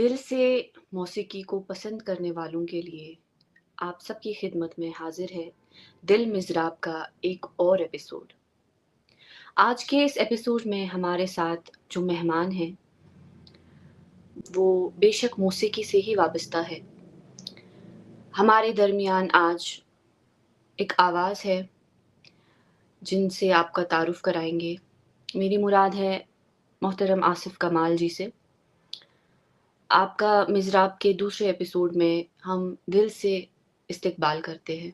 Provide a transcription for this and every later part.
दिल से मौसीकी को पसंद करने वालों के लिए आप सबकी खिदमत में हाजिर है दिल मिज़राब का एक और एपिसोड। आज के इस एपिसोड में हमारे साथ जो मेहमान हैं, वो बेशक मौसीकी से ही वाबस्ता है। हमारे दरमियान आज एक आवाज़ है, जिनसे आपका तारुफ़ कराएँगे। मेरी मुराद है मोहतरम आसिफ़ कमाल जी से। आपका मिज़राब के दूसरे एपिसोड में हम दिल से इस्तकबाल करते हैं।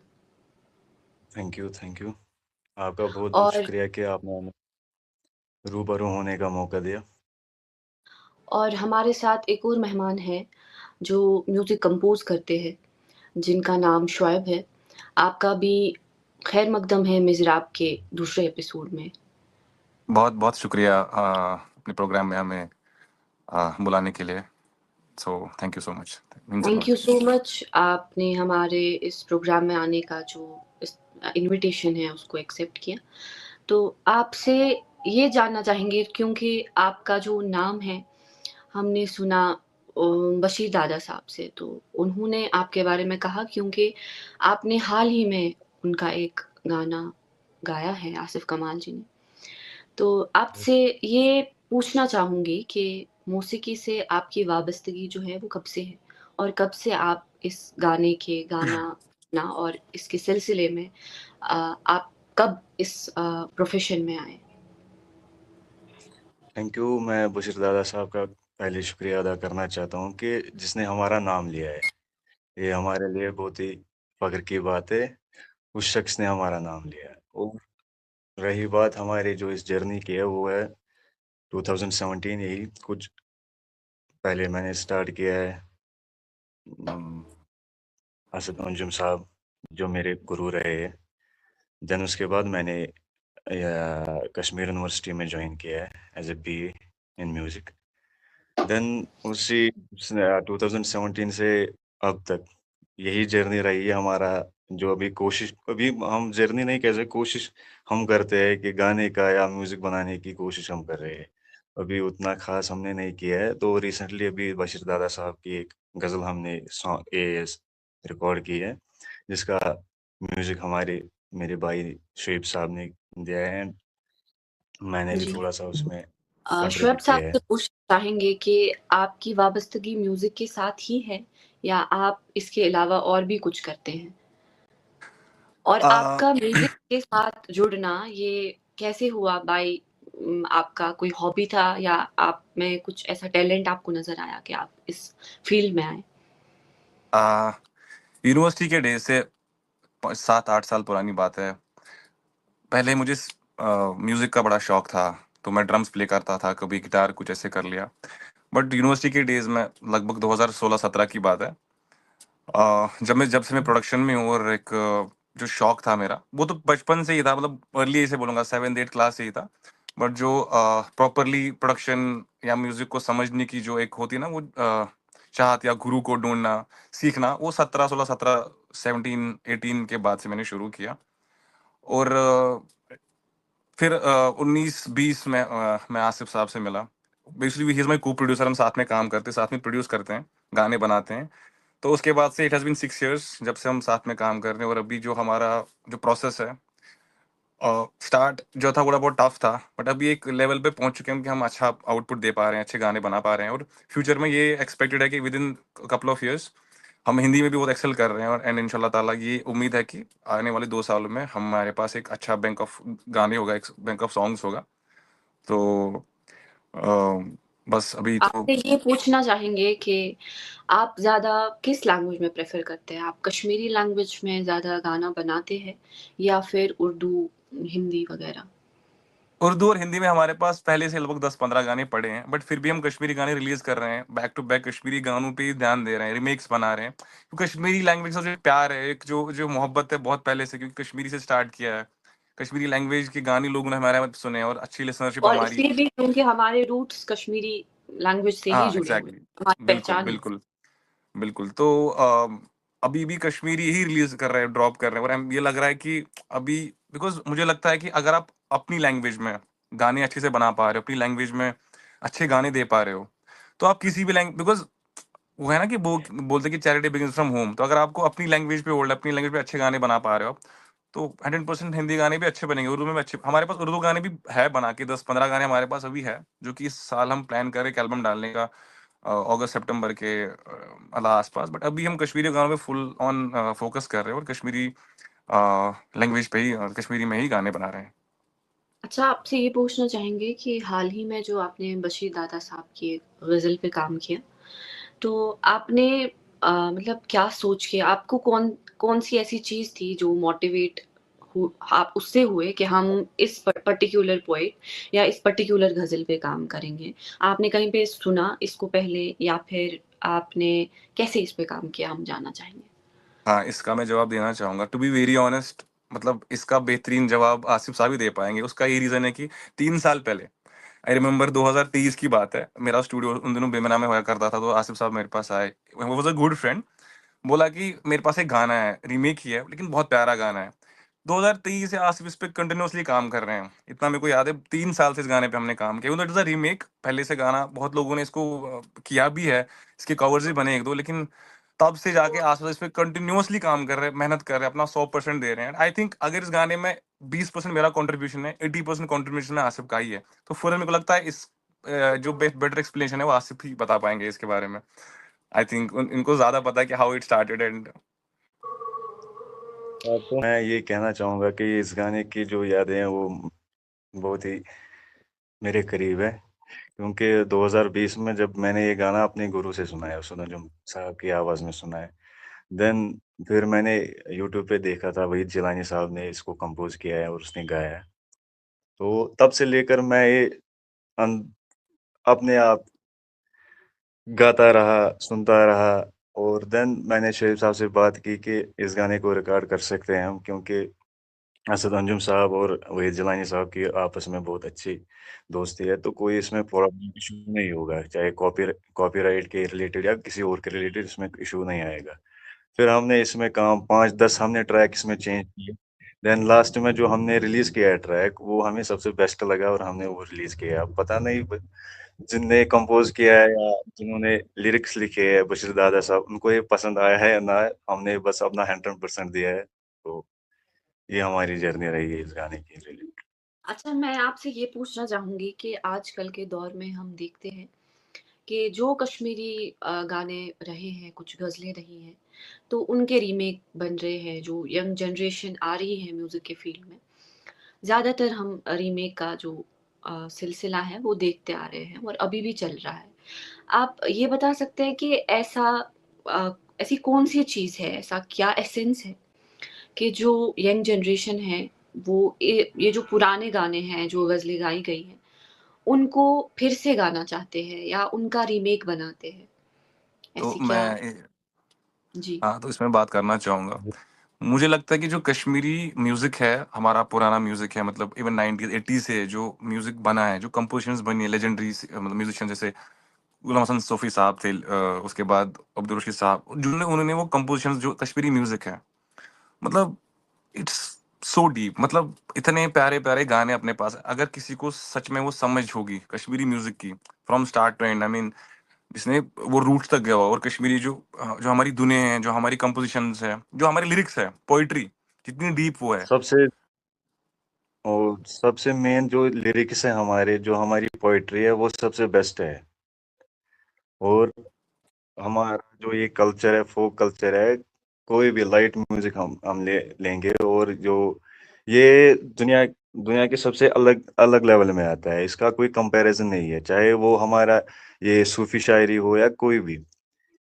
Thank you. आपका बहुत-बहुत और शुक्रिया कि आपने हमें रूबरू होने का मौका दिया। और हमारे साथ एक और मेहमान हैं, जो म्यूज़िक कंपोज़ करते हैं, जिनका नाम शुएब है। आपका भी खैर मक़दम है मिज़राब के दूसरे एपिसोड में। बहुत-बहुत शुक्रिया अपने प्रोग्राम में हमें बुलाने के लिए। So thank you so much. Means a thank lot. You so much आपने हमारे इस प्रोग्राम में आने का जो इस इन्विटेशन है, उसको एक्सेप्ट किया। तो आपसे ये जानना चाहेंगे क्योंकि आपका जो नाम है, हमने सुना बशीर दादा साहब से, तो उन्होंने आपके बारे में कहा क्योंकि आपने हाल ही में उनका एक गाना गाया है आसिफ़ कमाल जी ने। तो आपसे ये पूछना चाहूँगी कि मौसीकी से आपकी वाबस्तगी जो है वो कब से है? और कब से आप इस गाने के गाना और इसके सिलसिले में आप कब इस प्रोफ़ेशन में आए? Thank you. मैं बशीर दादा साहब का पहले शुक्रिया अदा करना चाहता हूँ कि जिसने हमारा नाम लिया है। ये हमारे लिए बहुत ही फ़ख्र की बात है, उस शख़्स ने हमारा नाम लिया है। और रही बात हमारी जो इस जर्नी की है, वो है 2017 यही कुछ पहले मैंने स्टार्ट किया है। असद अंजुम साहब जो मेरे गुरु रहे हैं। देन उसके बाद मैंने कश्मीर यूनिवर्सिटी में जॉइन किया है as a BA in music. Then उसी 2017 से अब तक यही जर्नी रही है हमारा। जो अभी कोशिश, अभी हम जर्नी नहीं कह सकते, कोशिश हम करते हैं कि गाने का या म्यूज़िक बनाने की कोशिश हम कर रहे हैं। अभी उतना ख़ास हमने नहीं किया है। तो रिसेंटली अभी बशीर दादा साहब की एक गज़ल हमने सॉन्ग रिकॉर्ड की है, जिसका म्यूज़िक मेरे भाई शुएब साहब ने दिया है। मैंने भी जी। थोड़ा-सा उसमें शुएब कंट्रीब्यूट साहब किया है। से पूछना चाहेंगे कि आपकी वाबस्तगी म्यूज़िक के साथ ही है या आप इसके अलावा और भी कुछ करते हैं? और अ, आपका म्यूज़िक के साथ जुड़ना ये कैसे हुआ आपका कोई हॉबी था या आप में कुछ ऐसा टैलेंट आपको नज़र आया कि आप इस फ़ील्ड में आए? अ, यूनिवर्सिटी के डेज़ से प 7-8 साल पुरानी बात है। पहले मुझे म्यूज़िक का बड़ा शौक था, तो मैं ड्रम्स प्ले करता था, कभी गिटार कुछ ऐसे कर लिया। बट यूनिवर्सिटी के डेज़ में लगभग 2016-17 की बात है। जब से मैं प्रोडक्शन में हूँ और एक जो शौक था मेरा, वो तो बचपन से ही था, मतलब अर्ली एज से बोलूँगा 7th-8th क्लास से ही था। बट जो प्रॉपर्ली प्रोडक्शन या म्यूज़िक को समझने की जो एक होती है ना, वो चाहत या गुरु को ढूँढना, सीखना, वो 17, 16, 17, 17, 18 के बाद से मैंने शुरू किया। और फिर 19-20 में मैं आसिफ साहब से मिला। Basically he is my co-producer, हम साथ में काम करते हैं, साथ में प्रोड्यूस करते हैं, गाने बनाते हैं। तो उसके बाद से इट हैज़ बीन 6 इयर्स जब से हम साथ में काम कर रहे हैं। और अभी जो हमारा जो प्रोसेस है, स्टार्ट जो था थोड़ा बहुत टफ था, बट अभी एक लेवल पे पहुंच चुके हैं कि हम अच्छा आउटपुट दे पा रहे हैं, अच्छे गाने बना पा रहे हैं। और फ्यूचर में ये एक्सपेक्टेड है कि with in couple of years हम हिंदी में भी बहुत एक्सेल कर रहे हैं। और एंड इंशाल्लाह ताला ये उम्मीद है कि आने वाले 2 सालों में हमारे पास एक अच्छा बैंक ऑफ गाने होगा, एक बैंक ऑफ सॉन्ग्स होगा। तो बस अभी तो आपसे ये पूछना चाहेंगे कि आप ज़्यादा किस लैंग्वेज में प्रेफ़र करते हैं? आप कश्मीरी लैंग्वेज में ज़्यादा गाना बनाते हैं या फिर उर्दू, हिंदी वग़ैरह? उर्दू और हिंदी में हमारे पास पहले से लगभग 10-15 गाने पड़े हैं, बट फिर भी हम कश्मीरी गाने रिलीज़ कर रहे हैं। बैक टू बैक कश्मीरी गानों पे ही ध्यान दे रहे हैं, रीमेक्स बना रहे हैं। तो कश्मीरी लैंग्वेज से जो प्यार है, एक जो जो मोहब्बत है बहुत पहले से, क्योंकि कश्मीरी से स्टार्ट किया है। कश्मीरी लैंग्वेज के गाने लोगों ने हमारे में सुने हैं और अच्छी लिसनरशिप और हमारी। इसलिए भी क्योंकि हमारे रूट्स कश्मीरी लैंग्वेज से ही हाँ, जुड़े हुए एग्ज़ैक्टली। हैं, हमारी बिल्कुल, पहचान है। बिल्कुल, बिल्कुल। तो अभी भी कश्मीरी ही रिलीज़ कर रहे हैं, ड्रॉप कर रहे हैं। और हम ये लग रहा है कि अभी, बिकॉज़ मुझे लगता है कि अगर आप अपनी लैंग्वेज में गाने अच्छे से बना पा रहे हो, अपनी लैंग्वेज में अच्छे गाने दे पा रहे हो, तो आप किसी भी बिकॉज़ वो है ना कि वो बोलते कि चैरिटी बिगिंस फ्रॉम होम। तो अगर आपको अपनी लैंग्वेज पे वर्ल्ड अपनी लैंग्वेज पे अच्छे गाने बना पा रहे हो आप, तो 100% हिंदी गाने भी अच्छे बनेंगे, उर्दू में भी अच्छे। हमारे पास उर्दू गाने भी है बना के, 10-15 गाने हमारे पास अभी है, जो कि इस साल हम प्लान कर रहे हैं एल्बम डालने का, अगस्त सितंबर के आसपास। बट अभी हम कश्मीरी गानों पे फुल ऑन फोकस कर रहे हैं और कश्मीरी लैंग्वेज पे ही कश्मीरी में ही गाने बना रहे हैं। अच्छा, आपसे ये पूछना चाहेंगे कि हाल ही में जो आपने बशीर दादा साहब की एक ग़ज़ल पे काम किया, तो आपने मतलब क्या सोच के आपको कौन-सी ऐसी चीज़ थी जो मोटिवेट आप उससे हुए कि हम इस पर्टिकुलर पोएट या इस पर्टिकुलर ग़ज़ल पे काम करेंगे? आपने कहीं पे सुना इसको पहले या फिर आपने कैसे इस पे काम किया, हम जानना चाहेंगे? हाँ, इसका मैं जवाब देना चाहूँगा। टू बी वेरी ऑनेस्ट, मतलब इसका बेहतरीन जवाब आसिफ साहब ही दे पाएँगे। उसका ये रीज़न है कि 3 साल पहले, आई रिमेंबर 2023 की बात है। मेरा स्टूडियो उन दिनों बेमेना में हुआ करता था, तो आसिफ साहब मेरे पास आए। He was a good friend. बोला कि मेरे पास एक गाना है, रीमेक ही है, लेकिन बहुत प्यारा गाना है। 2023 से आसिफ इस पे कंटिन्यूअसली काम कर रहे हैं। इतना मेरे को याद है, 3 साल से इस गाने पे हमने काम किया। Even it is a remake, पहले से गाना बहुत लोगों ने इसको किया भी है, इसके कवर्स भी बने 1-2, लेकिन तब से जाके आसिफ इस पे कंटिन्यूअसली काम कर रहे हैं, मेहनत कर रहे हैं, अपना 100% दे रहे हैं। आई थिंक अगर इस गाने में 20% मेरा कंट्रीब्यूशन है, 80% कंट्रीब्यूशन आसिफ का ही है। तो फिर मेरे को लगता है इस जो बेटर एक्सप्लेनेशन है वो आसिफ ही बता पाएँगे इसके बारे में। आई थिंक इनको ज़्यादा पता है कि हाउ इट स्टार्टेड एंड तो मैं ये कहना चाहूँगा कि इस गाने की जो यादें हैं वो बहुत ही मेरे करीब है, क्योंकि 2020 में जब मैंने ये गाना अपने गुरु से सुना है, सुनोजुम साहब की आवाज़ में सुना है, देन फिर मैंने यूट्यूब पे देखा था, वहीद जिलानी साहब ने इसको कंपोज़ किया है और उसने गाया है। तो तब से लेकर मैं ये अन अपने आप गाता रहा, सुनता रहा, और देन मैंने शहीद साहब से बात की कि इस गाने को रिकॉर्ड कर सकते हैं हम, क्योंकि असद अंजुम साहब और वहीद जिलानी साहब की आपस में बहुत अच्छी दोस्ती है, तो कोई इसमें प्रॉब्लम इशू नहीं होगा, चाहे कॉपीराइट के रिलेटेड या किसी और के रिलेटेड इसमें इशू नहीं आएगा। फिर हमने इसमें काम 5-10 हमने ट्रैक इसमें चेंज किए। देन लास्ट में जो हमने रिलीज़ किया है ट्रैक, वो हमें सबसे बेस्ट लगा और हमने वो रिलीज़ किया। अब पता नहीं जिनने कंपोज़ किया है या जिन्होंने लिरिक्स लिखे हैं बशीर दादा साहब, उनको ये पसंद आया है या ना, हमने बस अपना 100% दिया है। तो ये हमारी जर्नी रही है इस गाने की रिलेटेड। अच्छा, मैं आपसे ये पूछना चाहूँगी कि आजकल के दौर में हम देखते हैं कि जो कश्मीरी गाने रहे हैं, कुछ ग़ज़लें रही हैं, तो उनके रीमेक बन रहे हैं, जो यंग जनरेशन आ रही है म्यूज़िक के फ़ील्ड में। ज़्यादातर हम रीमेक का जो सिलसिला है, वो देखते आ रहे हैं और अभी भी चल रहा है। आप ये बता सकते हैं कि ऐसी कौन-सी चीज़ है, ऐसा क्या एसेंस है कि जो यंग जनरेशन है, वो ये जो पुराने गाने हैं, जो ग़ज़लें गाई गई हैं, उनको फिर से गाना चाहते हैं या उनका रीमेक बनाते हैं? तो ऐसी क्या मैं जी, हाँ, तो इसमें बात करना चाहूँगा। मुझे लगता है कि जो कश्मीरी म्यूज़िक है, हमारा पुराना म्यूज़िक है, मतलब इवन 90s 80s से जो म्यूज़िक बना है, जो कंपोज़िशंस बनी है, लेजेंडरी मतलब म्यूज़िशियन जैसे गुलाम हसन सूफ़ी साहब थे, उसके बाद अब्दुल रशीद साहब, जिन्होंने उन्होंने वो कंपोज़िशंस जो कश्मीरी म्यूज़िक है, मतलब इट्स सो डीप, मतलब इतने प्यारे-प्यारे गाने अपने पास हैं। अगर किसी को सच में वो समझ होगी कश्मीरी म्यूज़िक की, from start to end, I mean जिसने वो रूट्स तक गया हो, और कश्मीरी जो हमारी धुनें हैं, जो हमारी कंपोज़िशंस हैं, जो हमारी लिरिक्स है, पोएट्री कितनी डीप वो है। सबसे और सबसे मेन जो लिरिक्स है हमारे, जो हमारी पोएट्री है, वो सबसे बेस्ट है। और हमारा जो ये कल्चर है, फ़ोक कल्चर है, कोई भी लाइट म्यूज़िक हम लेंगे, और जो ये दुनिया दुनिया के सबसे अलग अलग लेवल में आता है, इसका कोई कंपैरिज़न नहीं है, चाहे वो हमारा ये सूफ़ी शायरी हो या कोई भी,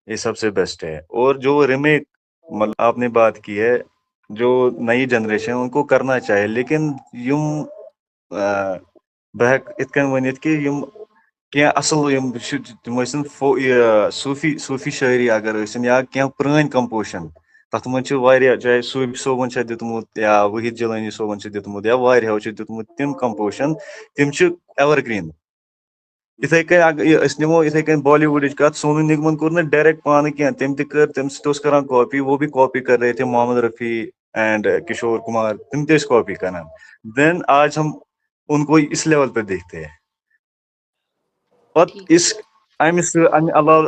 ये सबसे बेस्ट है। और जो रीमेक मतलब आपने बात की है, जो नई जनरेशन है उनको करना चाहिए, लेकिन यूँ बहक इत्थ कन वनित कि युम कह असल यम तम सूफी शायरी अगर या कह पुरान कंपोजिशन तथ मन चाहे सूफी सोबन दितमुत या वहीद जिलानी सोबन दितमुत या वारियाहो दितमुत तिम कंपोजिशन तिम एवरग्रीन। इथे कन नमो इथे कन बॉलीवुड कत सोनू निगमन कोर डायरेक्ट पान कह तम तम कर कॉपी, वो भी कॉपी कर रहे थे मोहम्मद रफ़ी एंड किशोर कुमार, तुम कॉपी करना। देन आज हम उनको इस लेवल पे देखते हैं। और ठीक इस अमि अलाव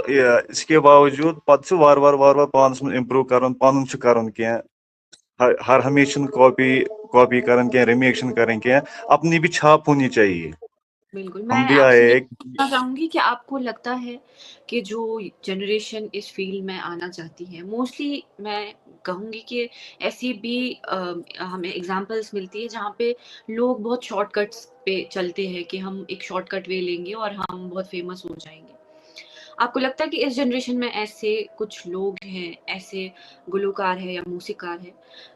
इसके बावजूद पत् वार वार पानस में इम्प्रूव कर पन हर हमेशा कॉपी करन क्या रिमेक करन क्या अपनी भी छाप होनी चाहिए। बिल्कुल, हम मैं भी आपसे आए ये एक पूछना चाहूँगी कि आपको लगता है कि जो जनरेशन इस फ़ील्ड में आना चाहती है, मोस्टली मैं कहूँगी कि ऐसी भी हमें एग्ज़ाम्पल्स मिलती है जहाँ पे लोग बहुत शॉर्टकट्स पे चलते हैं कि हम एक शॉर्टकट वे लेंगे और हम बहुत फ़ेमस हो जाएँगे। आपको लगता है कि इस जनरेशन में ऐसे कुछ लोग हैं, ऐसे गुलूकार हैं या मौसीक़ार हैं,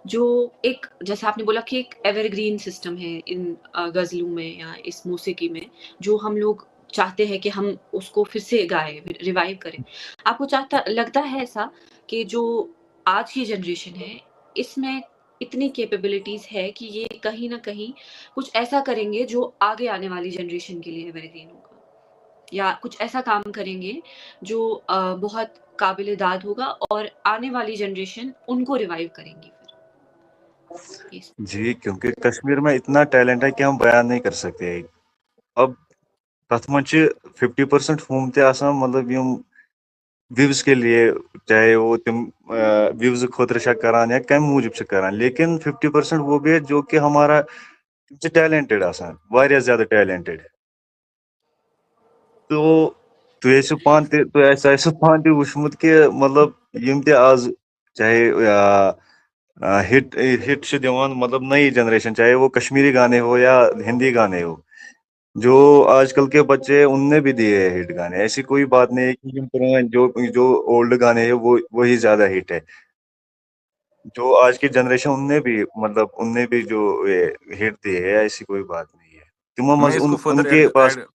जो एक जैसे आपने बोला कि एक एवरग्रीन सिस्टम है इन ग़ज़लों में या इस मौसीकी में, जो हम लोग चाहते हैं कि हम उसको फिर से गाएँ, रिवाइव करें। आपको चाहता लगता है ऐसा कि जो आज की जनरेशन है, इसमें इतनी कैपेबिलिटीज़ है कि ये कहीं न कहीं कुछ ऐसा करेंगे जो आगे आने वाली जनरेशन के लिए एवरग्रीन होगा? या कुछ ऐसा काम करेंगे जो बहुत काबिल-ए-दाद होगा और आने वाली जनरेशन उनको रिवाइव करेंगी फिर? यस। जी, क्योंकि कश्मीर में इतना टैलेंट है कि हम बयान नहीं कर सकते। अब तथ मंच 50% होम ते आसान मतलब यम व्यूज के लिए, चाहे वो तुम व्यूज खुद करान या कम मूजूब से करान, लेकिन 50% वो भी है जो कि हमारा टैलेंटेड आसान वारिया ज्यादा टैलेंटेड। तो तुम पान वुचमुत कि मतलब यम ते आज चाहे हिट हिट से दिवान मतलब नई जनरेशन, चाहे वो कश्मीरी गाने हो या हिंदी गाने हो, जो आजकल के बच्चे उनने भी दिए हैं हिट गाने। ऐसी कोई बात नहीं है कि जो पुराने जो जो ओल्ड गाने हैं वो वही ज्यादा हिट है। जो आज की जनरेशन उनने भी जो ये हिट दिए है, ऐसी कोई बात नहीं है। तुम मैं इसको फर्दर ऐड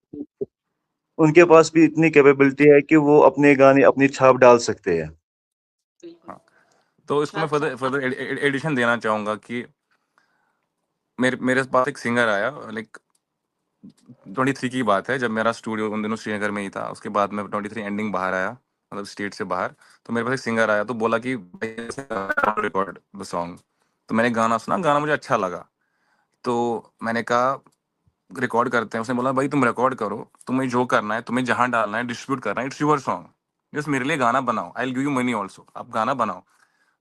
उनके पास भी इतनी कैपेबिलिटी है कि वो अपने गाने अपनी छाप डाल सकते हैं। बिल्कुल। हाँ, तो इसको मैं अच्छा, फर्दर फर्दर एडिशन देना चाहूँगा कि मेरे मेरे पास एक सिंगर आया, लाइक 23 की बात है, जब मेरा स्टूडियो उन दिनों श्रीनगर में ही था। उसके बाद मैं 23 एंडिंग बाहर आया, मतलब स्टेट से बाहर। तो मेरे पास एक सिंगर आया, तो बोला कि रिकॉर्ड द सॉन्ग। तो मैंने गाना सुना, गाना मुझे अच्छा लगा। तो मैंने कहा रिकॉर्ड करते हैं। उसने बोला भाई तुम रिकॉर्ड करो, तुम्हें जो करना है, तुम्हें जहां डालना है, डिस्ट्रीब्यूट करना है, इट्स योर सॉन्ग। जस्ट मेरे लिए गाना बनाओ, I will give you money also, आप गाना बनाओ।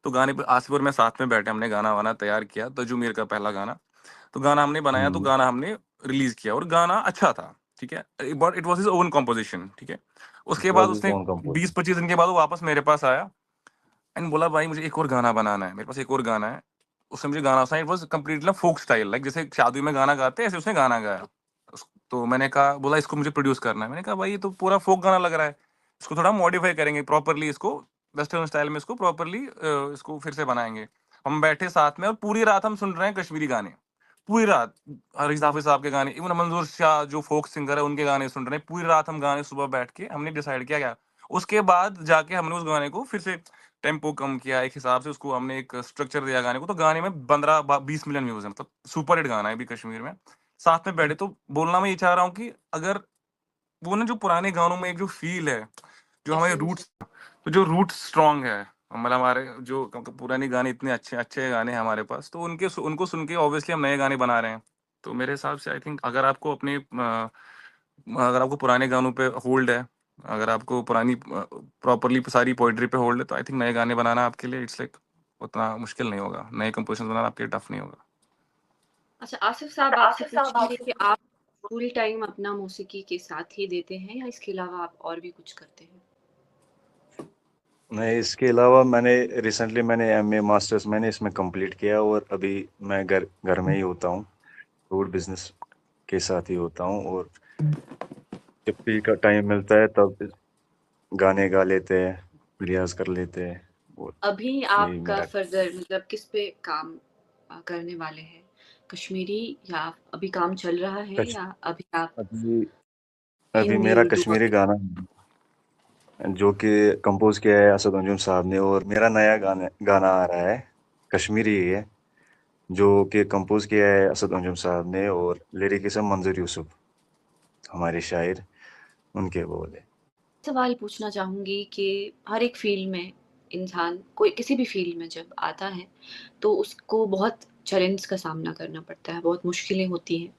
तो गाने पे आसिफ और मैं साथ में बैठे, हमने गाना वाना तैयार किया, तजुमीर का पहला गाना। तो गाना हमने बनाया, तो गाना हमने रिलीज किया और गाना अच्छा था, ठीक है, but it was his own composition, ठीक है। उसके बाद उसने कौन कंपोज 20-25 दिन के बाद वो वापस मेरे पास आया एंड बोला भाई मुझे एक और गाना बनाना है, मेरे पास एक और गाना है। उसने मुझे गाना सुनाया, it was completely folk style, like जैसे शादी में गाना गाते हैं ऐसे उसने गाना गाया। तो मैंने कहा, बोला इसको मुझे प्रोड्यूस करना है। मैंने कहा भाई ये तो पूरा फोक गाना लग रहा है, इसको थोड़ा मॉडिफाई करेंगे प्रॉपरली, इसको वेस्टर्न स्टाइल में इसको प्रॉपरली इसको फिर से बनाएंगे। हम बैठे साथ में और पूरी रात हम सुन रहे हैं कश्मीरी गाने, पूरी रात। हरीश हाफिज साहब के गाने, इवन मंजूर शाह जो फोक सिंगर है उनके गाने सुन रहे हैं पूरी रात हम गाने। सुबह बैठ के हमने डिसाइड किया क्या, उसके बाद जाके हमने उस गाने को फिर से टेम्पो कम किया, एक हिसाब से उसको हमने एक स्ट्रक्चर दिया गाने को। तो गाने में 15-20 मिलियन व्यूज है, मतलब सुपर हिट गाना है अभी कश्मीर में। साथ में बैठे, तो बोलना मैं ये चाह रहा हूँ कि अगर वो ना जो पुराने गानों में एक जो फील है, जो हमारे एसेंस। रूट्स, तो जो रूट स्ट्रांग है, मतलब हमारे जो पुराने गाने इतने अच्छे अच्छे गाने हैं हमारे पास, तो उनको सुन के ऑब्वियसली हम नए गाने बना रहे हैं। तो मेरे हिसाब से आई थिंक अगर आपको पुराने गानों पे होल्ड है, अगर आपको पुरानी प्रॉपरली सारी पोइट्री पे होल्ड है, तो आई थिंक नए गाने बनाना आपके लिए इट्स लाइक उतना मुश्किल नहीं होगा, नए कंपोजिशन बनाना आपके लिए टफ नहीं होगा। अच्छा, आसिफ साहब आपसे पूछेंगे कि आप फुल टाइम अपना मौसीकी के साथ ही देते हैं या इसके अलावा आप और भी कुछ करते हैं? नहीं, इसके अलावा मैंने एमए मास्टर्स मैंने इसमें कंप्लीट किया और अभी मैं घर घर में ही होता हूँ। फूड बिजनेस के साथ ही होता हूँ, और जब भी का टाइम मिलता है तब गाने गा लेते हैं, रियाज कर लेते हैं। और अभी यही आपका मेरा फर्दर मतलब किस पे काम करने वाले हैं? कश्मीरी या अभी काम चल रहा है कश, या अभी आप अभी अभी हिंदी, मेरा उर्दू कश्मीरी वगैरह? गाना है, जो कि कंपोज किया है असद अंजुम साहब ने, और मेरा नया गाना गाना आ रहा है, कश्मीरी ही है, जो कि कंपोज किया है असद अंजुम साहब ने, और लिरिक्स मंजूर यूसुफ, हमारे शायर, उनके बोल है। सवाल पूछना चाहूँगी कि हर एक फ़ील्ड में इंसान कोई किसी भी फ़ील्ड में जब आता है, तो उसको बहुत चैलेंज का सामना करना पड़ता है, बहुत मुश्किलें होती हैं।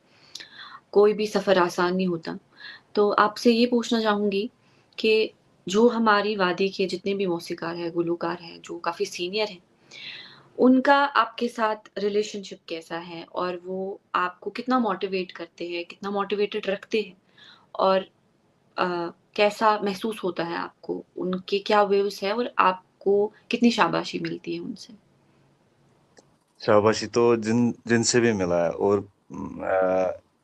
कोई भी सफ़र आसान नहीं होता। तो आपसे ये पूछना चाहूँगी कि जो हमारी वादी के जितने भी मौसीकार हैं, गुलूकार हैं, जो काफ़ी सीनियर हैं, उनका आपके साथ रिलेशनशिप कैसा है? और वो आपको कितना मोटिवेट करते हैं, कितना मोटिवेटेड रखते हैं? और कैसा महसूस होता है आपको? उनके क्या व्यूज़ हैं और आपको कितनी शाबाशी मिलती है उनसे? शाबाशी तो जिनसे भी मिला है, और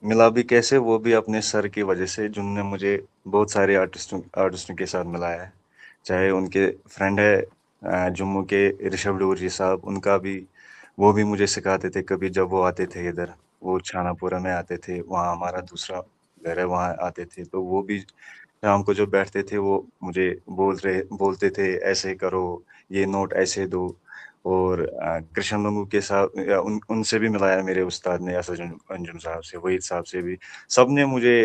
मिला भी कैसे, वो भी अपने सर की वजह से, जिनने मुझे बहुत सारे आर्टिस्टों के साथ मिलाया है। चाहे उनके फ्रेंड है जम्मू के ऋषभ डोर जी साहब, उनका भी, वो भी मुझे सिखाते थे। कभी जब वो आते थे इधर, वो छानापुरा में आते थे, वहाँ हमारा दूसरा घर है, वहाँ आते थे, तो वो भी शाम को जब बैठते थे वो मुझे बोलते थे ऐसे करो, ये नोट ऐसे दो। और कृष्ण लंगू के साथ उनसे भी मिलाया मेरे उस्ताद ने, असद अंजुम साहब से, वहीद साहब से भी। सबने मुझे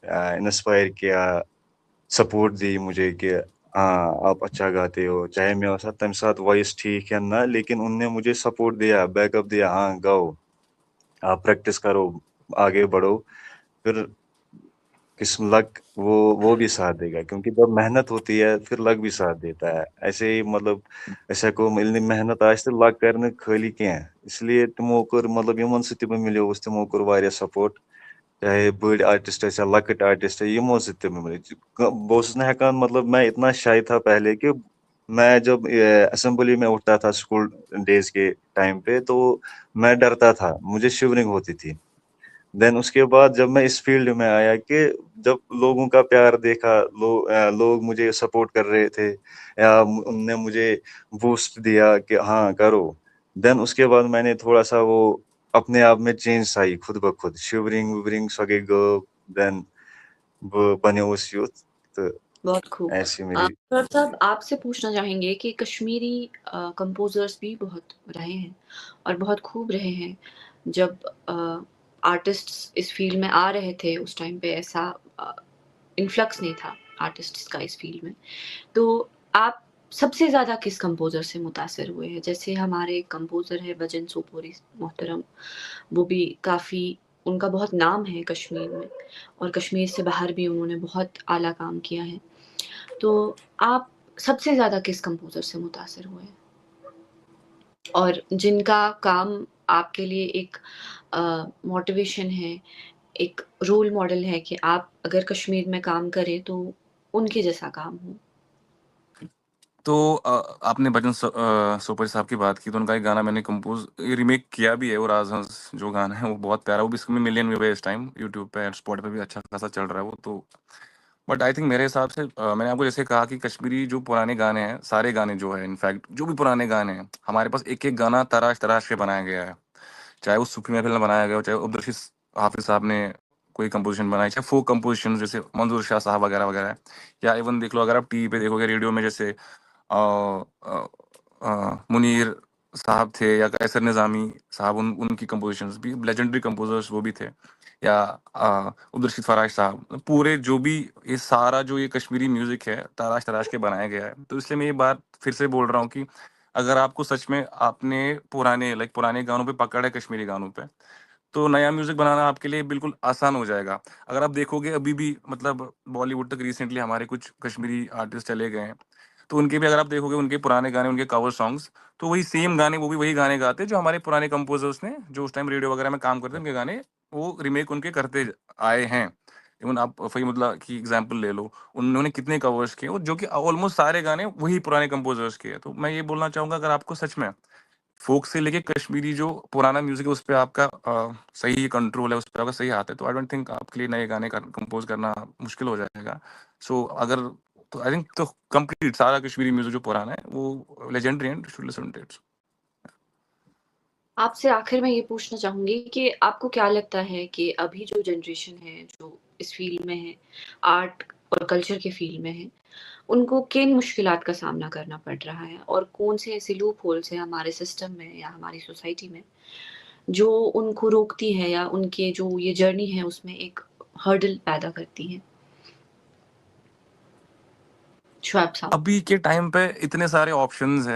इंस्पायर किया, सपोर्ट दी मुझे कि हाँ आप अच्छा गाते हो। चाहे मेरे साथ तम साथ वॉइस ठीक है ना, लेकिन उनने मुझे सपोर्ट दिया, बैकअप दिया, हाँ गाओ, आप प्रैक्टिस करो, आगे बढ़ो। फिर किस्म लक वो भी साथ देगा, क्योंकि जब मेहनत होती है फिर लक भी साथ देता है। ऐसे ही मतलब ऐसा को मिलनी मेहनत आज तो लक करने खाली क्या है, इसलिए तुमो कर मतलब यमन से तुम मिले उस तुमो कर वारिया सपोर्ट। चाहे बड़ आर्टिस्ट है लकट आर्टिस्ट है, यमो से तुम मिले। बहुत हेकान, मतलब मैं इतना शाय था पहले कि मैं जब असेंबली में उठता था स्कूल डेज के टाइम पे, तो मैं डरता था, मुझे शिवरिंग होती थी। देन उसके बाद जब मैं इस फील्ड में आया कि जब लोगों का प्यार देखा, लोग मुझे सपोर्ट कर रहे थे, या उनने मुझे बूस्ट दिया कि हाँ करो। देन उसके बाद मैंने थोड़ा सा वो अपने आप में चेंज आई खुद ब खुद, शिवरिंग विवरिंग सगे गो। देन वो बने उस यूथ, तो बहुत खूब। ऐसी मेरी। सर साहब आपसे पूछना चाहेंगे कि कश्मीरी कंपोज़र्स भी बहुत रहे हैं और बहुत खूब रहे हैं। जब आर्टिस्ट्स इस फ़ील्ड में आ रहे थे उस टाइम पे ऐसा अ, इन्फ्लक्स नहीं था आर्टिस्ट्स का इस फ़ील्ड में। तो आप सबसे ज़्यादा किस कंपोज़र से मुतासिर हुए हैं? जैसे हमारे एक कंपोज़र हैं भजन सोपोरी मोहतरम, वो भी काफ़ी उनका बहुत नाम है कश्मीर में और कश्मीर से बाहर भी उन्होंने बहुत आला काम किया है। तो आप सबसे ज़्यादा किस कंपोज़र से मुतासिर हुए हैं? और जिनका काम आपके लिए एक मोटिवेशन है, एक रोल मॉडल है कि आप अगर कश्मीर में काम करें तो उनके जैसा काम हो? तो आपने सुपर साहब की बात की, तो उनका एक गाना मैंने कंपोज़ रीमेक किया भी है, वो राज़ हंस जो गाना है वो बहुत प्यारा है, वो भी इसमें मिलियन व्यू है इस टाइम यूट्यूब पे और स्पॉटिफ़ाई पे भी अच्छा खासा चल रहा है वो तो। बट आई थिंक मेरे हिसाब से मैंने आपको जैसे कहा कि कश्मीरी जो पुराने गाने हैं, सारे गाने जो है इनफैक्ट जो भी पुराने गाने हैं, हमारे पास एक-एक गाना तराश-तराश के बनाया गया है। चाहे वो सूफी महफ़िल में बनाया गया हो, चाहे अब्दुल रशीद हाफ़िज़ साहब ने कोई कंपोज़िशन बनाई, चाहे फ़ोक कंपोज़िशन जैसे मंज़ूर शाह साहब वगैरह-वगैरह, या इवन देख लो अगर आप टीवी पे देखोगे, रेडियो में जैसे अ मुनीर साहब थे या कैसर निज़ामी साहब, उनकी कंपोज़िशंस भी लेजेंडरी कंपोज़र्स वो भी थे, या अब्दुल रशीद फ़राज साहब, पूरे जो भी ये सारा जो ये कश्मीरी म्यूज़िक है, तराश-तराश के बनाया गया है। तो इसलिए मैं ये बात फिर से बोल रहा हूँ कि अगर आपको सच में आपने पुराने गानों पे पकड़ है कश्मीरी गानों पे, तो नया म्यूज़िक बनाना आपके लिए बिल्कुल आसान हो जाएगा। अगर आप देखोगे अभी भी मतलब बॉलीवुड तक रिसेंटली हमारे कुछ कश्मीरी आर्टिस्ट चले गए हैं, तो उनके भी अगर आप देखोगे उनके पुराने गाने, उनके कवर सॉन्ग्स, तो वही सेम गाने, वो भी वही गाने गाते हैं जो हमारे पुराने कंपोज़र्स ने, जो उस टाइम रेडियो वगैरह में काम करते थे, उनके गाने वो रीमेक उनके करते आए हैं। इवन आप फ़हीमुल्लाह की एग्ज़ाम्पल ले लो, उन्होंने कितने कवर्स किए, और जो कि ऑलमोस्ट सारे गाने वही पुराने कंपोज़र्स के हैं। तो मैं ये बोलना चाहूँगा, अगर आपको सच में फ़ोक से लेके कश्मीरी जो पुराना म्यूज़िक है, उस पे आपका सही कंट्रोल है, उस पे आपका सही हाथ है, तो आई डोंट थिंक आपके लिए नए गाने कंपोज़ करना मुश्किल हो जाएगा। सो अगर तो आई थिंक तो कंप्लीट सारा कश्मीरी म्यूज़िक जो पुराना है, वो legendary and should listen to it. आपसे आखिर में ये पूछना चाहूँगी कि आपको क्या लगता है कि अभी जो जनरेशन है, जो इस फ़ील्ड में है, आर्ट और कल्चर के फ़ील्ड में है, उनको किन मुश्किलात का सामना करना पड़ रहा है? और कौन-से ऐसे लूप होल्स हैं हमारे सिस्टम में या हमारी सोसाइटी में, जो उनको रोकती है या उनके जो ये जर्नी है उसमें एक हर्डल पैदा करती हैं? शुएब साहब। अभी के टाइम पे इतने सारे ऑप्शंस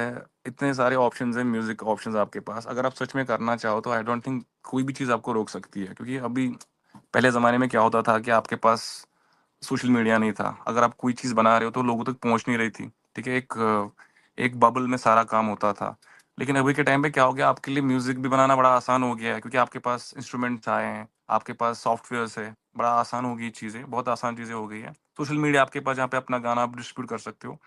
हैं म्यूज़िक ऑप्शंस आपके पास। अगर आप सच में करना चाहो तो आई डोंट थिंक कोई भी चीज़ आपको रोक सकती है। क्योंकि अभी पहले ज़माने में क्या होता था कि आपके पास सोशल मीडिया नहीं था। अगर आप कोई चीज़ बना रहे हो तो लोगों तक पहुँच नहीं रही थी, ठीक है? एक बबल में सारा काम होता था। लेकिन अभी के टाइम पे क्या हो गया, आपके लिए म्यूज़िक भी बनाना बड़ा आसान हो गया है क्योंकि आपके पास इंस्ट्रूमेंट्स आए हैं, आपके पास सॉफ्टवेयर्स है, बड़ा आसान हो गई चीज़ें, बहुत आसान चीज़ें हो गई है। सोशल मीडिया आपके पास जहाँ पे अपना गाना आप डिस्ट्रीब्यूट कर सकते हो।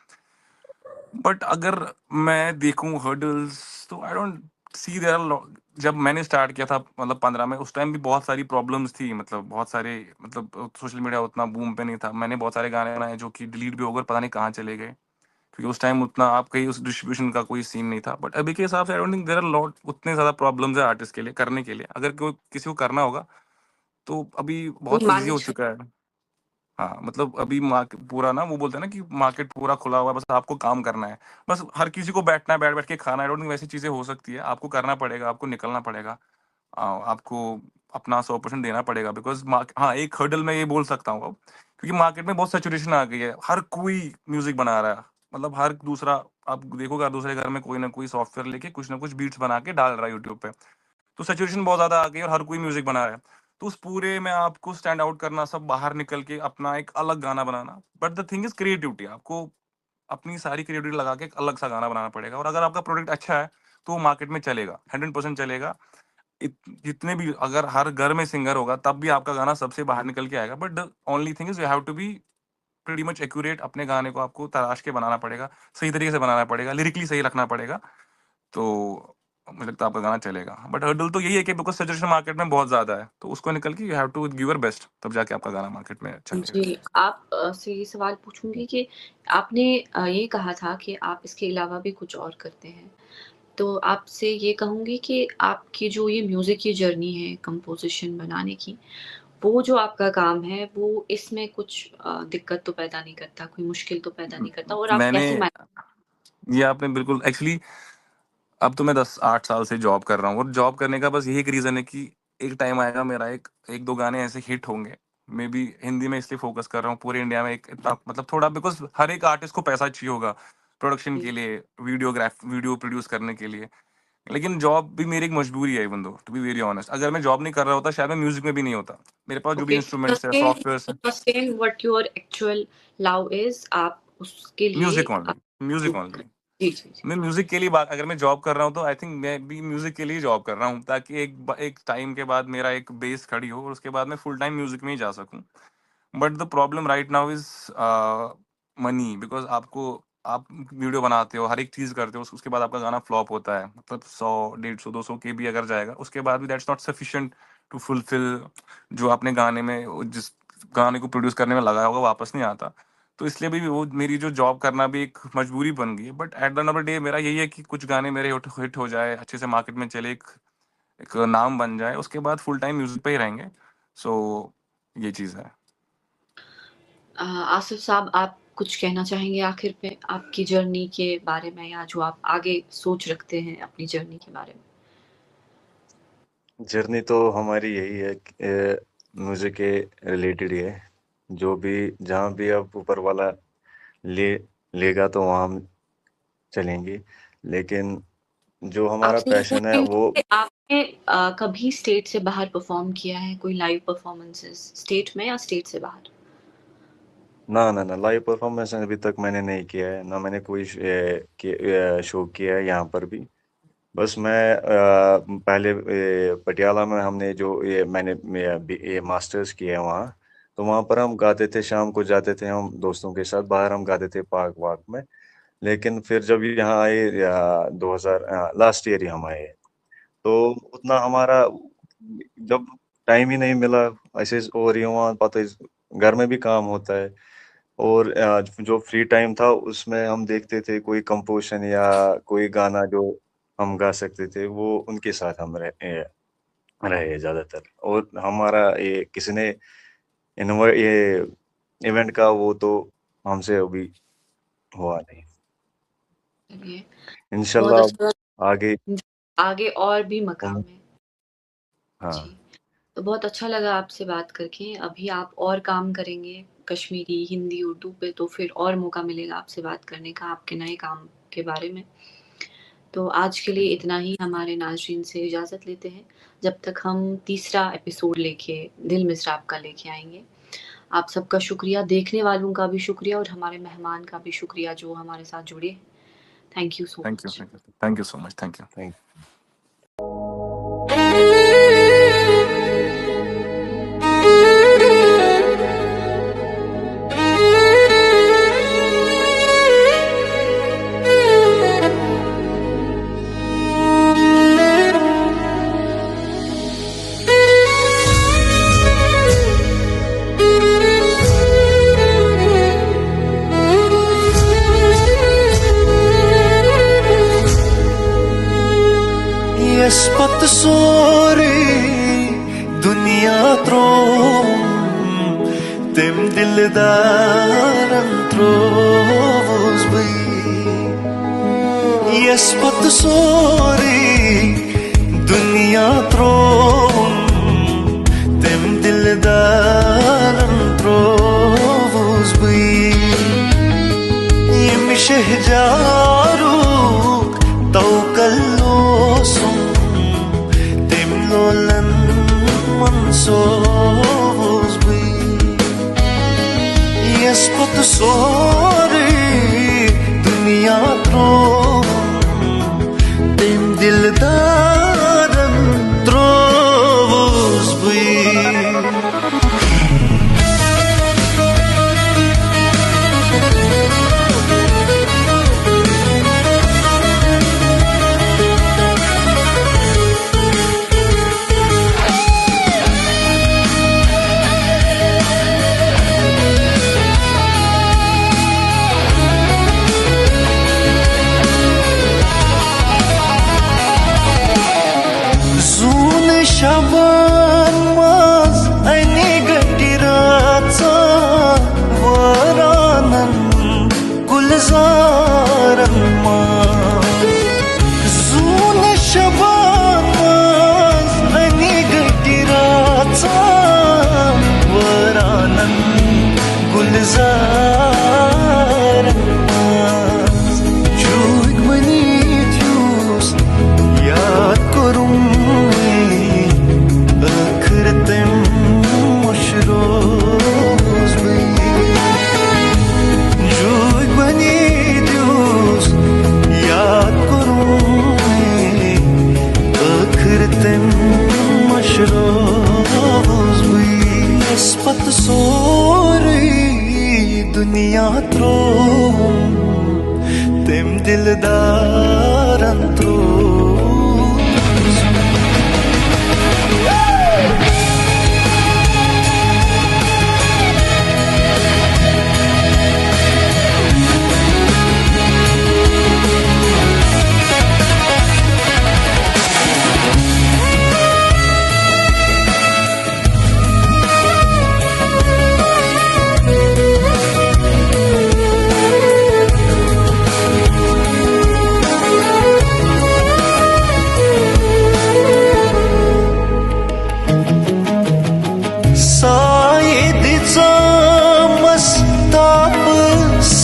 बट अगर मैं देखूँ हर्डल्स तो I don't see there are law जब मैंने स्टार्ट किया था मतलब 15 में, उस टाइम भी बहुत सारी प्रॉब्लम्स थी, मतलब बहुत सारे मतलब सोशल मीडिया उतना बूम पे नहीं था। मैंने बहुत सारे गाने बनाए जो कि डिलीट भी हो गए, पता नहीं कहाँ चले गए, क्योंकि उस टाइम उतना आप कहीं उस डिस्ट्रीब्यूशन का कोई सीन नहीं था। बट अभी के हिसाब से I don't think there are lot उतने ज़्यादा प्रॉब्लम्स है आर्टिस्ट के लिए करने के लिए। अगर कोई किसी को करना होगा तो अभी कोई बहुत ईज़ी मानना हो चाहिए। चुका है। हाँ, मतलब अभी पूरा ना वो बोलते हैं ना कि मार्केट पूरा खुला हुआ है, बस आपको काम करना है। बस हर किसी को बैठना है, बैठ-बैठ के खाना है, आई डोंट थिंक वैसी चीज़ें हो सकती है। आपको करना पड़ेगा, आपको निकलना पड़ेगा। आपको अपना 100% देना पड़ेगा बिकॉज़ हाँ, एक हर्डल मैं ये बोल सकता हूँ अब, क्योंकि मार्केट में बहुत सैचुरेशन आ गई है। हर कोई म्यूज़िक बना रहा है। मतलब हर दूसरा आप देखोगे हर दूसरे घर में कोई ना कोई सॉफ्टवेयर लेके कुछ ना कुछ बीट्स बना के डाल रहा है यूट्यूब पे। तो सैचुरेशन बहुत ज़्यादा आ गई है और हर कोई म्यूज़िक बना रहा है। तो उस पूरे में आपको स्टैंड आउट करना, सब बाहर निकल के अपना एक अलग गाना बनाना। But the thing is creativity, आपको अपनी सारी क्रिएटिविटी लगा के एक अलग-सा गाना बनाना पड़ेगा और अगर आपका प्रोडक्ट अच्छा है, तो वो मार्केट में चलेगा, 100% चलेगा। इत जितने भी अगर हर घर में सिंगर होगा, तब भी आपका गाना सबसे बाहर निकल के आएगा। But the only thing is you have to be pretty much accurate, अपने गाने को आपको तराश के बनाना पड़ेगा, सही तरीके से बनाना पड़ेगा, लिरिकली सही रखना पड़ेगा। तो मुझे लगता है आपका गाना चलेगा। बट हर्डल तो यही है कि बिकॉज़ सैचुरेशन मार्केट में बहुत ज़्यादा है, तो उसको निकल के you have to give your best, तब जाके आपका गाना मार्केट में चलेगा। जी, आप से ये सवाल पूछूँगी कि आपने ये कहा था कि आप इसके अलावा भी कुछ और करते हैं। तो आपसे ये कहूँगी कि आपकी जो ये म्यूज़िक की जर्नी है कंपोज़िशन बनाने की, वो जो आपका काम है, वो इसमें कुछ दिक्कत तो पैदा नहीं करता, कोई मुश्किल तो पैदा नहीं करता और आप मैंने कैसे मैनेज। ये आपने बिल्कुल एक्चुअली अब तो मैं 10-8 साल से जॉब कर रहा हूँ और जॉब करने का बस यही एक रीज़न है कि एक टाइम आएगा मेरा एक 1-2 गाने ऐसे हिट होंगे। मे बी हिंदी में इसलिए फ़ोकस कर रहा हूँ, पूरे इंडिया में एक इतना मतलब थोड़ा बिकॉज़ हर एक आर्टिस्ट को पैसा चाहिए होगा, प्रोडक्शन जी, के लिए, वीडियो प्रोड्यूस करने के लिए। लेकिन जॉब भी मेरी एक मजबूरी है even though to be very honest, अगर मैं जॉब नहीं कर रहा होता शायद मैं म्यूज़िक में भी नहीं होता। मेरे पास जो भी ओके इंस्ट्रूमेंट्स है, सॉफ्टवेयर्स है, to sustain what your actual love is आप उसके लिए म्यूज़िक ओनली, जो म्यूज़िक ओनली। जी, जी, जी। मैं म्यूज़िक के लिए बात अगर मैं जॉब कर रहा हूँ तो आई थिंक मैं भी म्यूज़िक के लिए जॉब कर रहा हूँ ताकि एक टाइम के बाद मेरा एक बेस खड़ी हो और उसके बाद मैं फुल टाइम म्यूज़िक में ही जा सकूँ। But the problem right now is money because आप वीडियो बनाते हो, हर एक चीज़ करते हो, उसके बाद आपका गाना फ्लॉप होता है। मतलब 100, 150, 200 के भी अगर जाएगा, उसके बाद भी that's not sufficient to fulfil जो आपने गाने में जिस गाने को प्रोड्यूस करने में लगाया होगा वापस नहीं आता। तो इसलिए भी वो मेरी जो जॉब करना भी एक मजबूरी बन गई है। But at the end of the day मेरा यही है कि कुछ गाने मेरे हिट हो जाए, अच्छे से मार्केट में चले, एक नाम बन जाए, उसके बाद फुल टाइम म्यूज़िक पे ही रहेंगे। सो ये चीज़ है। आसिफ साहब आप कुछ कहना चाहेंगे आखिर पे आपकी जर्नी के बारे में या जो आप आगे सोच रखते हैं अपनी जर्नी के बारे में? जर्नी तो हमारी यही है कि म्यूज़िक के रिलेटेड ही है। जो भी जहाँ भी अब ऊपर वाला ले लेगा तो वहाँ हम चलेंगे। लेकिन जो हमारा आपसे ये पैशन है पूछेंगे वो कि आपने कभी स्टेट से बाहर परफ़ॉर्म किया है, कोई लाइव परफ़ॉर्मेंसेज़ स्टेट में या स्टेट से बाहर? ना, लाइव परफ़ॉर्मेंस अभी तक मैंने नहीं किया है, ना मैंने कोई शो किया है यहाँ पर भी। बस मैं पहले पटियाला में हमने जो ये मैंने ये मास्टर्स किया है वहाँ, तो वहाँ पर हम गाते थे, शाम को जाते थे हम दोस्तों के साथ, बाहर हम गाते थे पार्क-वार्क में। लेकिन फिर जब यहाँ आए 2000 लास्ट ईयर ही हम आए, तो उतना हमारा जब टाइम ही नहीं मिला, ऐसे और यहाँ पता है घर में भी काम होता है और जो फ्री टाइम था उसमें हम देखते थे कोई कंपोज़िशन या कोई गाना जो हम गा सकते थे, वो उनके साथ हम रहे ज़्यादातर और हमारा ये किसी ने ये इवेंट का वो तो हमसे अभी हुआ नहीं। चलिए, बहुत इंशाल्लाह अच्छा आगे लगा आगे और भी मकाम उम, है। हाँ, जी, तो बहुत अच्छा लगा आपसे बात करके। अभी आप और काम करेंगे कश्मीरी, हिंदी, उर्दू पे तो फिर और मौका मिलेगा आपसे बात करने का आपके नए काम के बारे में। तो आज के लिए इतना ही हमारे नाज़रीन से इजाज़त लेते हैं, जब तक हम तीसरा एपिसोड लेके दिल मिज़राब का लेके आएँगे। आप सबका शुक्रिया, देखने वालों का भी शुक्रिया और हमारे मेहमान का भी शुक्रिया जो हमारे साथ जुड़े। Thank you so thank you, much. Thank you so much, thank you. Thank Pat sori dunia trom tem dildaran trovos bhai yes pat sori dunia trom tem dildaran trovos bhai yem shehjaru tawkallo Lolan mansos bhi yes pat sori duniya trom tem dildaran trovos bhi Şaban maz aynı gatiratsa varanan gulzaran maz Zun şaban maz aynı gatiratsa varanan gulzaran maz Çuk bani çus yad kurum Akhirtem mushroz bhi Joy bani Dios yaad karoon Akhirtem mushroz bhi Ispat sori duniya trom Tem dildaran trom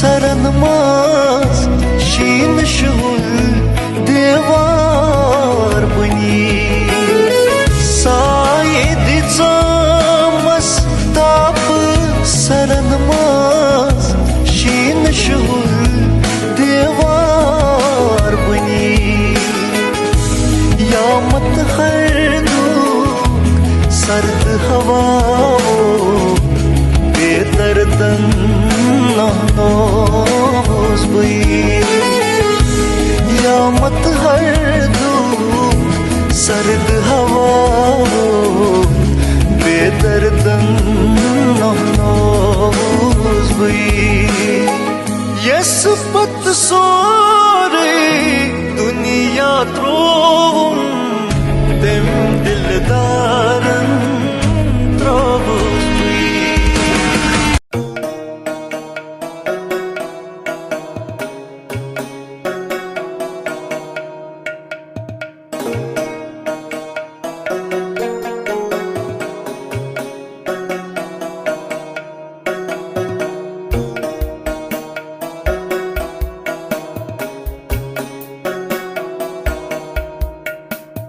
Saranmaz şin şul devar bani Sayedi zamas tap saranmaz şin şul devar bani Yamat hardu sard hava bedardın Nahnoz bhi Yamat hardu Sard hava Bedardan Nahnoz bhi Yes pat sori Duniya trom